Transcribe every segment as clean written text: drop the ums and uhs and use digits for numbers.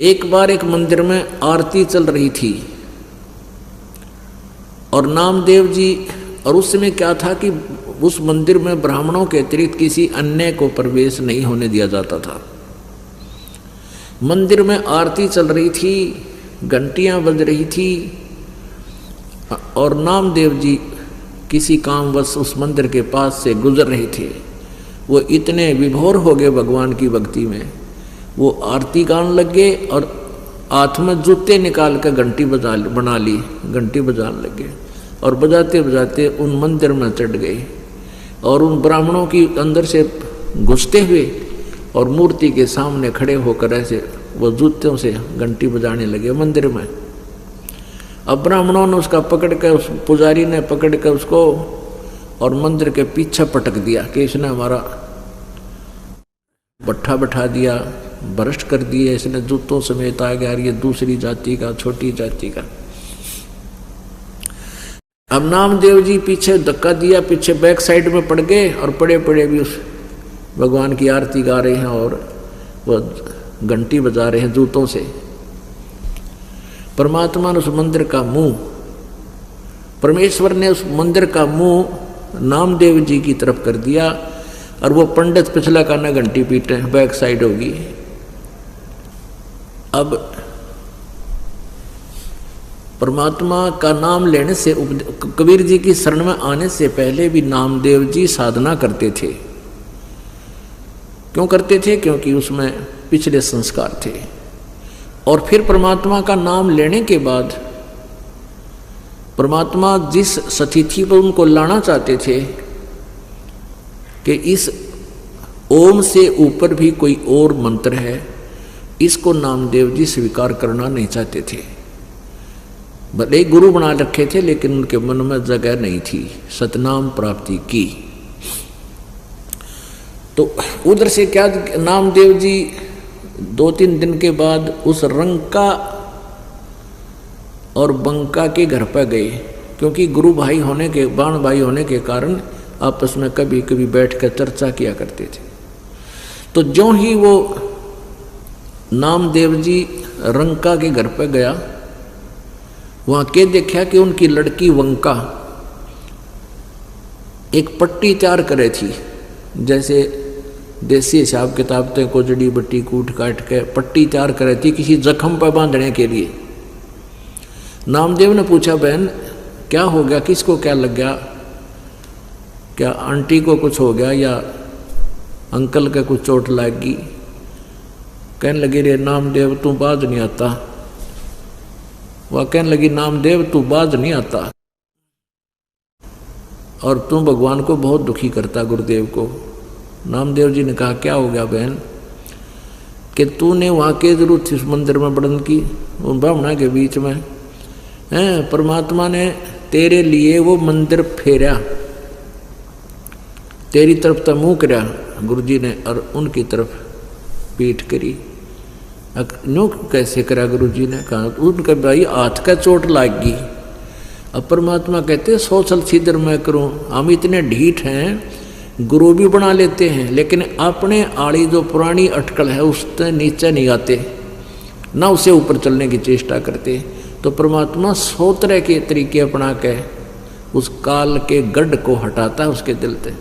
एक बार एक मंदिर में आरती चल रही थी और नामदेव जी, और उस समय क्या था कि उस मंदिर में ब्राह्मणों के अतिरिक्त किसी अन्य को प्रवेश नहीं होने दिया जाता था। मंदिर में आरती चल रही थी, घंटियां बज रही थी और नामदेव जी किसी कामवश उस मंदिर के पास से गुजर रहे थे। वो इतने विभोर हो गए भगवान की भक्ति में, वो आरती गाने लगे और हाथ में जूते निकाल कर घंटी बना ली, घंटी बजाने लगे और बजाते बजाते उन मंदिर में चढ़ गए और उन ब्राह्मणों की अंदर से घुसते हुए और मूर्ति के सामने खड़े होकर ऐसे वो जूतों से घंटी बजाने लगे मंदिर में। अब ब्राह्मणों ने उसका पकड़ कर, उस पुजारी ने पकड़ कर उसको और मंदिर के पीछे पटक दिया कि इसने हमारा बट्ठा बैठा दिया, भ्रष्ट कर दिया, इसने जूतों समेत आ गया, ये दूसरी जाति का, छोटी जाति का। अब नामदेव जी पीछे धक्का दिया, पीछे बैक साइड में पड़ गए और पड़े पड़े भी उस भगवान की आरती गा रहे हैं और वो घंटी बजा रहे हैं जूतों से। परमात्मा ने उस मंदिर का मुंह, परमेश्वर ने उस मंदिर का मुंह नामदेव जी की तरफ कर दिया और वो पंडित पिछला काना घंटी पीटे, बैक साइड होगी। अब परमात्मा का नाम लेने से, कबीर जी की शरण में आने से पहले भी नामदेव जी साधना करते थे। क्यों करते थे? क्योंकि उसमें पिछले संस्कार थे। और फिर परमात्मा का नाम लेने के बाद परमात्मा जिस स्थिति पर उनको लाना चाहते थे कि इस ओम से ऊपर भी कोई और मंत्र है, इसको नामदेव जी स्वीकार करना नहीं चाहते थे। भले गुरु बना रखे थे लेकिन उनके मन में जगह नहीं थी सतनाम प्राप्ति की। तो उधर से क्या, नामदेव जी 2-3 दिन के बाद उस रंका और बंका के घर पर गए, क्योंकि गुरु भाई होने के, बाण भाई होने के कारण आपस में कभी कभी बैठकर चर्चा किया करते थे। तो ज्यों ही वो नामदेव जी रंका के घर पर गया, वहां के देखा कि उनकी लड़की वंका एक पट्टी तैयार करे थी, जैसे देसी हिसाब किताब तक को जड़ी बट्टी कूट काट के पट्टी तैयार करे थी किसी जख्म पर बांधने के लिए। नामदेव ने पूछा, बहन क्या हो गया, किसको क्या लग गया, क्या आंटी को कुछ हो गया या अंकल का कुछ चोट लग गई? कहने लगे, रे नामदेव तू बाज नहीं आता। वह कहने लगी, नामदेव तू बाज नहीं आता और तू भगवान को बहुत दुखी करता, गुरुदेव को। नामदेव जी ने कहा, क्या हो गया बहन? कि तूने वहाँ के जरूरत थी उस मंदिर में बढ़न की, वो ब्राह्मणा के बीच में है, परमात्मा ने तेरे लिए वो मंदिर फेरा, तेरी तरफ तो मुँह करा गुरु जी ने और उनकी तरफ पीठ करी। यूँ कैसे करा गुरु जी ने? कहा उनका भाई हाथ का चोट लाग गई। अब परमात्मा कहते 100 साल छिद्र मैं करूँ, हम इतने ढीठ हैं, गुरु भी बना लेते हैं लेकिन अपने आड़ी जो पुरानी अटकल है उससे नीचे नहीं आते, ना उसे ऊपर चलने की चेष्टा करते। तो परमात्मा 100 तरह के तरीके अपना के उस काल के गढ़ को हटाता है उसके दिल से।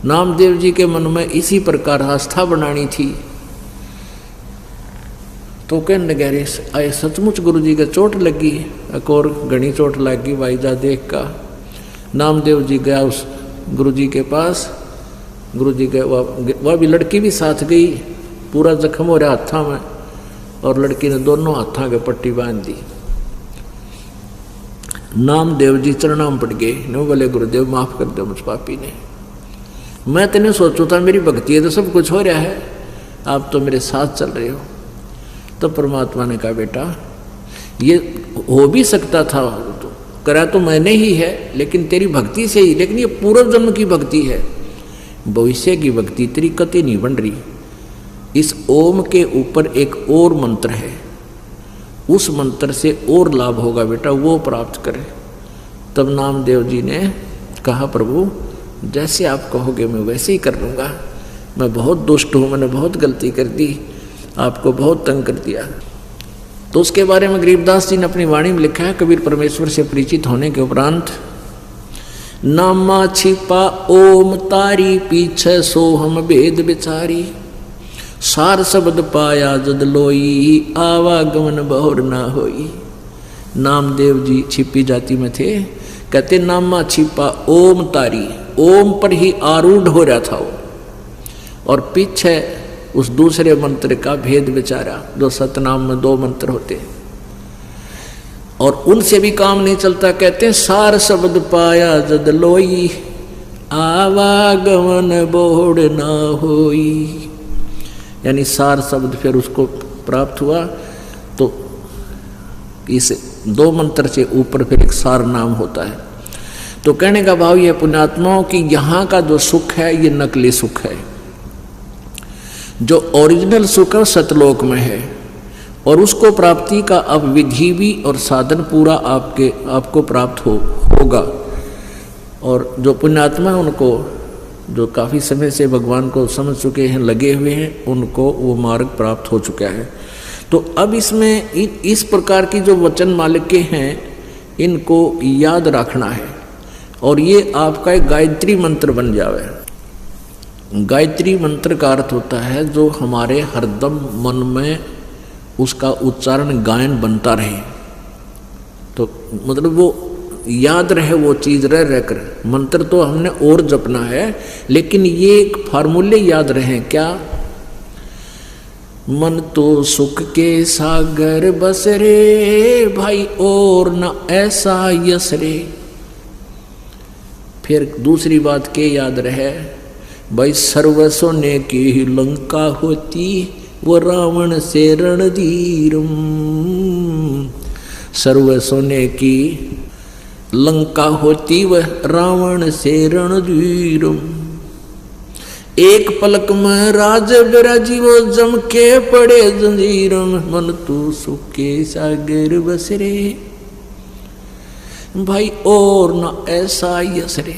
नामदेव जी के मन में इसी प्रकार आस्था बनानी थी। तो कहने लगे, अरे सचमुच गुरु जी के चोट लगी, एक और घनी चोट लगी भाई जा देख का। नामदेव जी गया उस गुरु जी के पास, गुरु जी के वह भी लड़की भी साथ गई, पूरा जख्म हो रहा हाथा में और लड़की ने दोनों हाथों के पट्टी बांध दी। नामदेव जी चरणाम पड़ गए, नो बोले गुरुदेव माफ कर दो मुझ पापी ने, मैं तेने सोचो था मेरी भक्ति है तो सब कुछ हो रहा है, आप तो मेरे साथ चल रहे हो। तो परमात्मा ने कहा, बेटा ये हो भी सकता था, तो करा तो मैंने ही है लेकिन तेरी भक्ति से ही, लेकिन ये पूर्व जन्म की भक्ति है, भविष्य की भक्ति तेरी कति नहीं बन रही। इस ओम के ऊपर एक और मंत्र है, उस मंत्र से और लाभ होगा बेटा, वो प्राप्त करे। तब नामदेव जी ने कहा, प्रभु जैसे आप कहोगे मैं वैसे ही कर लूँगा, मैं बहुत दुष्ट हूँ, मैंने बहुत गलती कर दी, आपको बहुत तंग कर दिया। तो उसके बारे में गरीबदास जी ने अपनी वाणी में लिखा है, कबीर परमेश्वर से परिचित होने के उपरांत, नामा छिपा ओम तारी, पीछे सो हम भेद बिचारी, सार शब्द पाया जद लोई, आवागमन बहुर ना होई। नामदेव जी छिपी जाति में थे, कहते नामा छिपा ओम तारी, ओम पर ही आरूढ़ हो रहा था वो, और पीछे उस दूसरे मंत्र का भेद विचारा, जो सतनाम में 2 मंत्र होते हैं, और उनसे भी काम नहीं चलता। कहते हैं सार शब्द पाया जद लोई, आवागमन बोड़ ना होई, यानी सार शब्द फिर उसको प्राप्त हुआ। तो इस 2 मंत्र से ऊपर फिर एक सार नाम होता है। तो कहने का भाव यह पुण्यात्माओं कि यहाँ का जो सुख है ये नकली सुख है, जो ओरिजिनल सुख है सतलोक में है, और उसको प्राप्ति का अब विधि भी और साधन पूरा आपको प्राप्त होगा। और जो पुण्यात्मा है उनको, जो काफ़ी समय से भगवान को समझ चुके हैं, लगे हुए हैं, उनको वो मार्ग प्राप्त हो चुका है। तो अब इसमें इस प्रकार की जो वचन मालिके हैं इनको याद रखना है, और ये आपका एक गायत्री मंत्र बन जावे। गायत्री मंत्र का अर्थ होता है जो हमारे हरदम मन में उसका उच्चारण गायन बनता रहे। तो मतलब वो याद रहे, वो चीज़ रह कर। मंत्र तो हमने और जपना है, लेकिन ये एक फार्मूले याद रहे। क्या? मन तो सुख के सागर बस रे, भाई और न ऐसा यस रे। फिर दूसरी बात के याद रहे, भाई सर्व सोने की ही लंका होती, वो रावण से रणधीरम। सर्व सोने की लंका होती वह रावण से रणधीरम। एक पलक में राज बिराजी वो जम के पड़े जंजीरम। मन तू सुख के सागर बसरे, भाई और न ऐसा यसरे।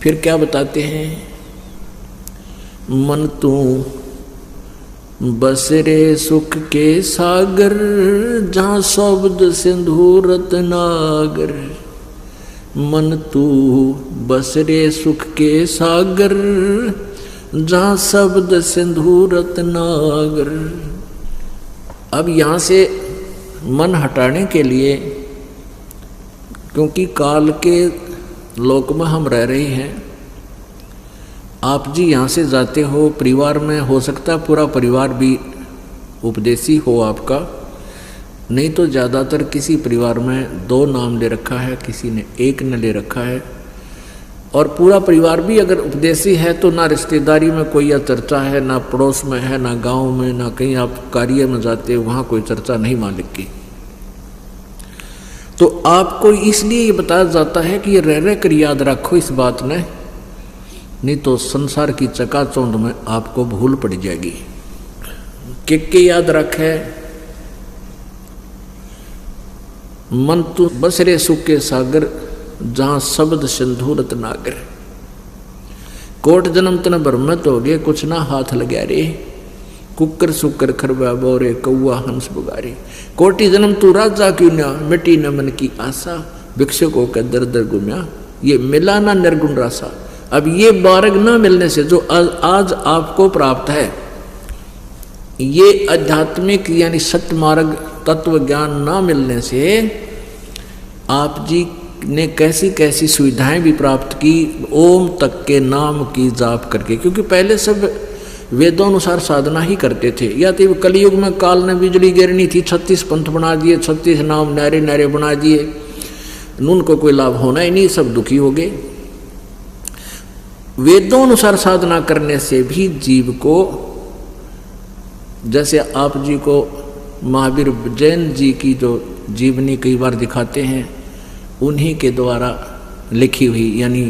फिर क्या बताते हैं? मन तू बसरे सुख के सागर, जहाँ शब्द सिंधु रत्नागर। मन तू बसरे सुख के सागर, जहाँ शब्द सिंधु रत्नागर। अब यहाँ से मन हटाने के लिए, क्योंकि काल के लोक में हम रह रहे हैं, आप जी यहाँ से जाते हो, परिवार में हो सकता है पूरा परिवार भी उपदेशी हो आपका, नहीं तो ज़्यादातर किसी परिवार में 2 नाम ले रखा है, किसी ने 1 न ले रखा है। और पूरा परिवार भी अगर उपदेशी है तो ना रिश्तेदारी में कोई चर्चा है, ना पड़ोस में है, ना गांव में, ना कहीं आप कार्य में जाते हो वहाँ कोई चर्चा नहीं मालिक की। तो आपको इसलिए ये बताया जाता है कि ये रह कर याद रखो इस बात ने, नहीं तो संसार की चकाचौंध में आपको भूल पड़ जाएगी। के याद रखे, मन तू बसरे सुख के सागर, जहाँ शब्द सिंधु रत्नागर। कोट जन्म तन भ्रमत हो गए, कुछ ना हाथ लगा रे। कुकर सुकर खरबा बोरे, कौआ हंस बुगारे। कोटि जन्म तू राजा क्यों ना, मिट्टी न मन की आशा। भिक्षुकों का दर दर गुम्या, ये मिला ना निर्गुण रासा। अब ये मार्ग ना मिलने से जो आज आपको प्राप्त है, ये आध्यात्मिक यानी सत्य मार्ग तत्व ज्ञान ना मिलने से आप जी ने कैसी कैसी सुविधाएं भी प्राप्त की ओम तक के नाम की जाप करके। क्योंकि पहले सब वेदों अनुसार साधना ही करते थे। या तो कलयुग में काल ने बिजली गिरनी थी, 36 पंथ बना दिए, 36 नाम नारे नारे बना दिए, उनको कोई लाभ होना ही नहीं, सब दुखी हो गए। वेदों अनुसार साधना करने से भी जीव को, जैसे आप जी को महावीर जैन जी की जो जीवनी कई बार दिखाते हैं, उन्हीं के द्वारा लिखी हुई, यानी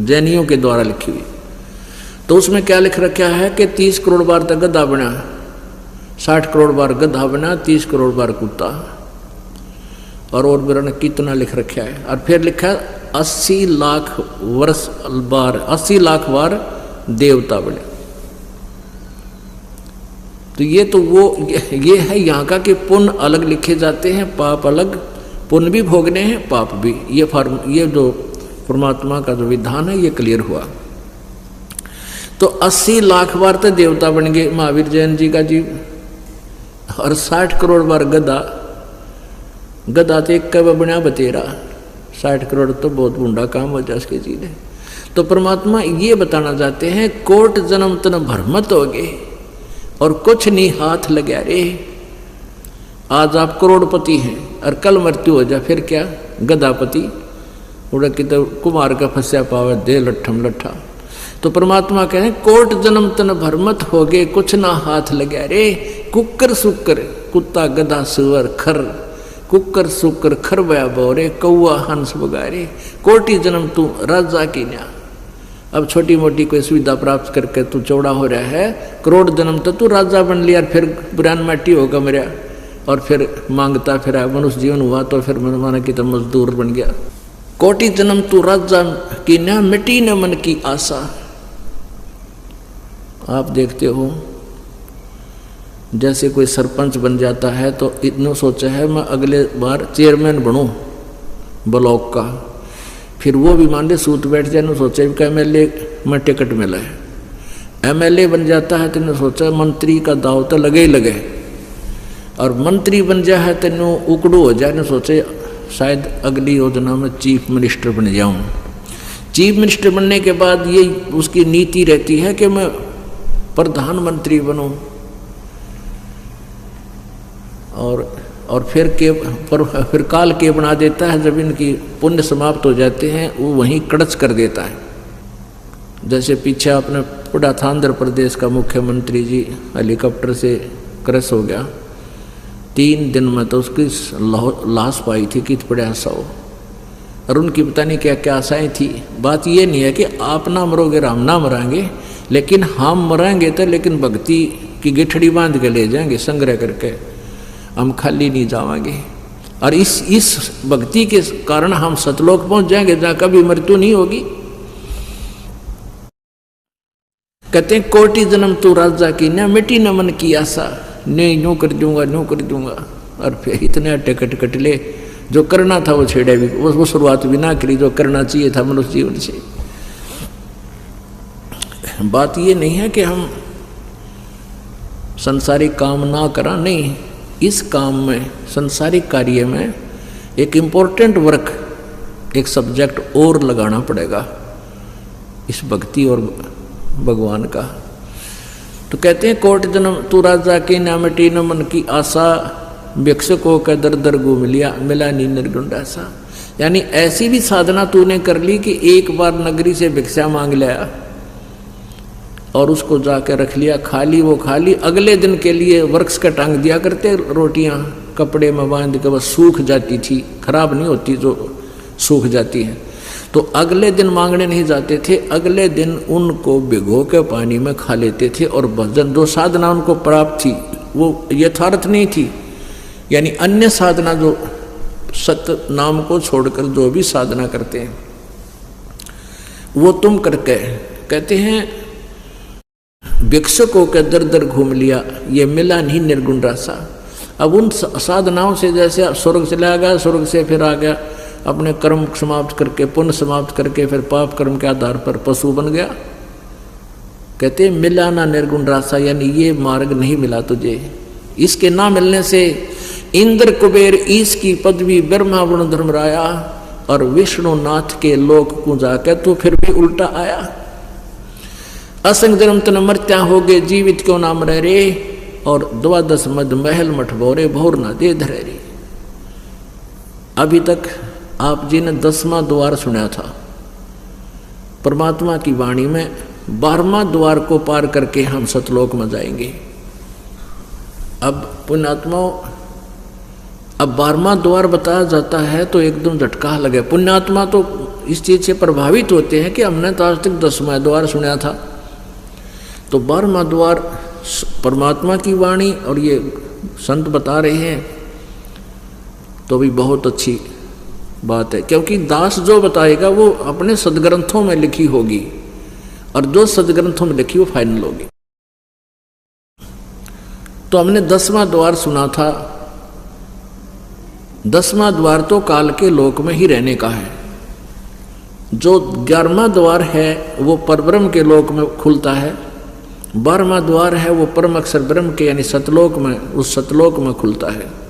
जैनियों के द्वारा लिखी हुई। तो उसमें क्या लिख रखा है कि 30 करोड़ बार तक गधा बना, 60 करोड़ बार गधा बना, 30 करोड़ बार कुत्ता, और बिरण कितना लिख रखा है। और फिर लिखा है 80 लाख वर्ष बार, 80 लाख बार देवता बने। तो ये है यहाँ का कि पुण्य अलग लिखे जाते हैं, पाप अलग, पुण्य भी भोगने हैं पाप भी। ये जो परमात्मा का जो विधान है ये क्लियर हुआ। तो 80 लाख बार तो देवता बन गए महावीर जैन जी का जीव, और 60 करोड़ बार गधा तो एक कब बना बतेरा। 60 करोड़ तो बहुत बूढ़ा काम हो जाए उसके जी ने। तो परमात्मा ये बताना चाहते हैं, कोट जन्म तन भ्रमत हो गए और कुछ नहीं हाथ लगा रे। आज आप करोड़पति हैं और कल मृत्यु हो जाए फिर क्या, गधापति उड़ा कि तो कुमार का फंसा पावे दे लट्ठम लट्ठा। तो परमात्मा कहें कोट जन्म तन भ्रमत हो गए कुछ ना हाथ लगा रे। कुकर सुकर कुत्ता गधा सुअर खर, कुकर सुकर खर बया बोरे कौआ हंस बगारे। कोटि जन्म तू राजा की न्या। अब छोटी मोटी कोई सुविधा प्राप्त करके तू चौड़ा हो रहा है, करोड़ जन्म तो तू राजा बन लिया, फिर बुरान माटी होगा मेरा, और फिर मांगता फिर मनुष्य जीवन हुआ तो फिर मन माना कि तो मजदूर बन गया। कोटि जन्म तू राजा की न्या मिटी न मन की आशा। आप देखते हो जैसे कोई सरपंच बन जाता है तो इतना सोचा है मैं अगले बार चेयरमैन बनूं ब्लॉक का, फिर वो भी मान ले सूत बैठ जाए ना सोचा कि MLA में टिकट मिला है। MLA बन जाता है तेने सोचा मंत्री का दाव तो लगे ही लगे, और मंत्री बन जाए है तेनों उकड़ू हो जाए ना सोचे शायद अगली योजना में चीफ मिनिस्टर बन जाऊं। चीफ मिनिस्टर बनने के बाद ये उसकी नीति रहती है कि मैं प्रधानमंत्री बनूं, और फिर काल के बना देता है। जब इनकी पुण्य समाप्त हो जाते हैं वो वहीं कड़च कर देता है। जैसे पीछे आपने पढ़ा था आंध्र प्रदेश का मुख्यमंत्री जी हेलीकॉप्टर से क्रैश हो गया, 3 दिन में तो उसकी लाश पाई थी कि पड़े सौ, और उनकी पता नहीं क्या क्या आशाएं थी। बात ये नहीं है कि आप ना मरोगे हम ना मरांगे, लेकिन हम मरांगे तो लेकिन भक्ति की गिठड़ी बांध के ले जाएंगे संग्रह करके, हम खाली नहीं जावांगे। और इस भक्ति के कारण हम सतलोक पहुंच जाएंगे जहां कभी मृत्यु नहीं होगी। कहते हैं कोटि जन्म तू राजा की न मिटी न मन की आशा, नहीं नो कर दूंगा, और फिर इतने अट्टे कट ले जो करना था वो छेड़े भी, वो शुरुआत भी ना करी जो करना चाहिए था मनुष्य जीवन से। बात ये नहीं है कि हम संसारिक काम ना करा, नहीं, इस काम में संसारिक कार्य में एक इम्पोर्टेंट वर्क, एक सब्जेक्ट और लगाना पड़ेगा इस भक्ति और भगवान का। तो कहते हैं कोट जन्म तू राजा की न मिटी न मन की आशा, भिक्षुकों का दर दर गो मिला नी निर्गुंडा सा। यानी ऐसी भी साधना तूने कर ली कि एक बार नगरी से भिक्षा मांग लिया और उसको जाकर रख लिया, वो खाली अगले दिन के लिए वर्क्स का टांग दिया करते, रोटियां कपड़े में बांध के बस सूख जाती थी, खराब नहीं होती जो सूख जाती हैं। तो अगले दिन मांगने नहीं जाते थे, अगले दिन उनको भिगो के पानी में खा लेते थे। और भजन जो साधना उनको प्राप्त थी वो यथार्थ नहीं थी, यानी अन्य साधना जो सत्य नाम को छोड़कर जो भी साधना करते हैं वो तुम करके। कहते हैं भिक्षुकों के दर दर घूम लिया, ये मिला नहीं निर्गुण रासा। अब उन साधनाओं से जैसे स्वर्ग चला गया, स्वर्ग से फिर आ गया, अपने कर्म समाप्त करके पुण्य समाप्त करके फिर पाप कर्म के आधार पर पशु बन गया। कहते मिला ना निर्गुण रासा, यानी ये मार्ग नहीं मिला तुझे। इसके ना मिलने से इंद्र कुबेर ईश की पदवी ब्रह्मा वरुण धर्मराया और विष्णु नाथ के लोक को जाकर तू फिर भी उल्टा आया। असंग जन्म तन मर्त्या हो गए जीवित क्यों नाम रह रे, और 12 मद महल मठ बोरे भोर ना दे धरे रे। अभी तक आप जी ने 10वां द्वार सुना था परमात्मा की वाणी में, 12वां द्वार को पार करके हम सतलोक में जाएंगे। अब पुण्यात्माओं, अब 12वां द्वार बताया जाता है तो एकदम झटका लगे। पुण्यात्मा तो इस चीज से प्रभावित होते हैं कि हमने तो आज तक 10वां द्वार सुना था, तो 12वां द्वार परमात्मा की वाणी और ये संत बता रहे हैं तो भी बहुत अच्छी बात है, क्योंकि दास जो बताएगा वो अपने सदग्रंथों में लिखी होगी और जो सदग्रंथों में लिखी वो फाइनल होगी। तो हमने 10वां द्वार सुना था। 10वां द्वार तो काल के लोक में ही रहने का है। जो 11वां द्वार है वो परब्रह्म के लोक में खुलता है। 12वां द्वार है वो परम अक्षर ब्रह्म के यानी सतलोक में, उस सतलोक में खुलता है।